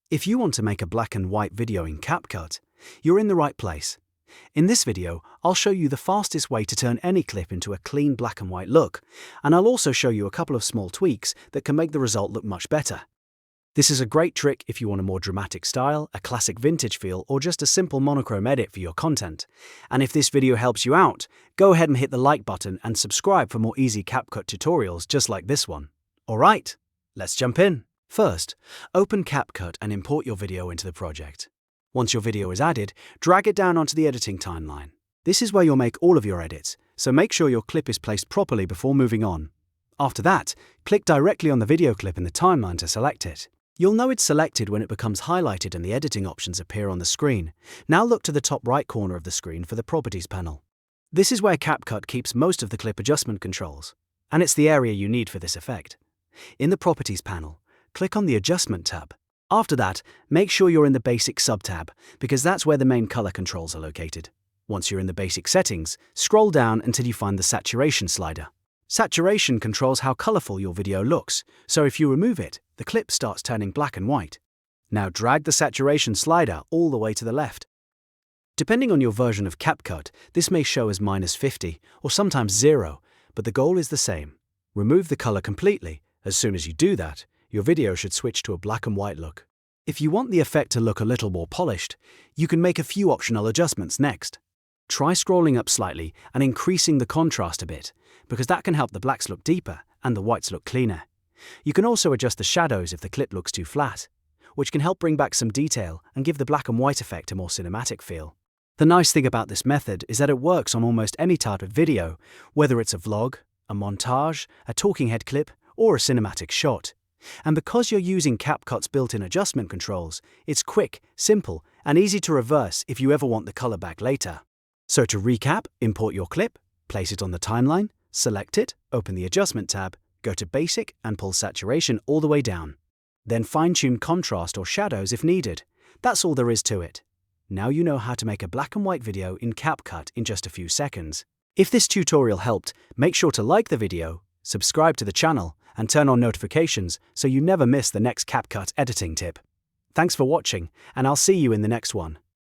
If you want to make a black and white video in CapCut, you're in the right place. In this video, I'll show you the fastest way to turn any clip into a clean black and white look, and I'll also show you a couple of small tweaks that can make the result look much better. This is a great trick if you want a more dramatic style, a classic vintage feel, or just a simple monochrome edit for your content. And if this video helps you out, go ahead and hit the like button and subscribe for more easy CapCut tutorials just like this one. Alright, let's jump in. First, open CapCut and import your video into the project. Once your video is added, drag it down onto the editing timeline. This is where you'll make all of your edits, so make sure your clip is placed properly before moving on. After that, click directly on the video clip in the timeline to select it. You'll know it's selected when it becomes highlighted and the editing options appear on the screen. Now look to the top right corner of the screen for the Properties panel. This is where CapCut keeps most of the clip adjustment controls, and it's the area you need for this effect. In the Properties panel, click on the Adjustment tab. After that, make sure you're in the Basic sub-tab, because that's where the main color controls are located. Once you're in the Basic settings, scroll down until you find the Saturation slider. Saturation controls how colorful your video looks, so if you remove it, the clip starts turning black and white. Now drag the Saturation slider all the way to the left. Depending on your version of CapCut, this may show as -50 or sometimes 0, but the goal is the same. Remove the color completely. As soon as you do that, your video should switch to a black and white look. If you want the effect to look a little more polished, you can make a few optional adjustments next. Try scrolling up slightly and increasing the contrast a bit, because that can help the blacks look deeper and the whites look cleaner. You can also adjust the shadows if the clip looks too flat, which can help bring back some detail and give the black and white effect a more cinematic feel. The nice thing about this method is that it works on almost any type of video, whether it's a vlog, a montage, a talking head clip, or a cinematic shot. And because you're using CapCut's built-in adjustment controls, it's quick, simple, and easy to reverse if you ever want the color back later. So to recap, import your clip, place it on the timeline, select it, open the Adjustment tab, go to Basic and pull Saturation all the way down. Then fine-tune contrast or shadows if needed. That's all there is to it. Now you know how to make a black and white video in CapCut in just a few seconds. If this tutorial helped, make sure to like the video, subscribe to the channel, and turn on notifications so you never miss the next CapCut editing tip. Thanks for watching, and I'll see you in the next one.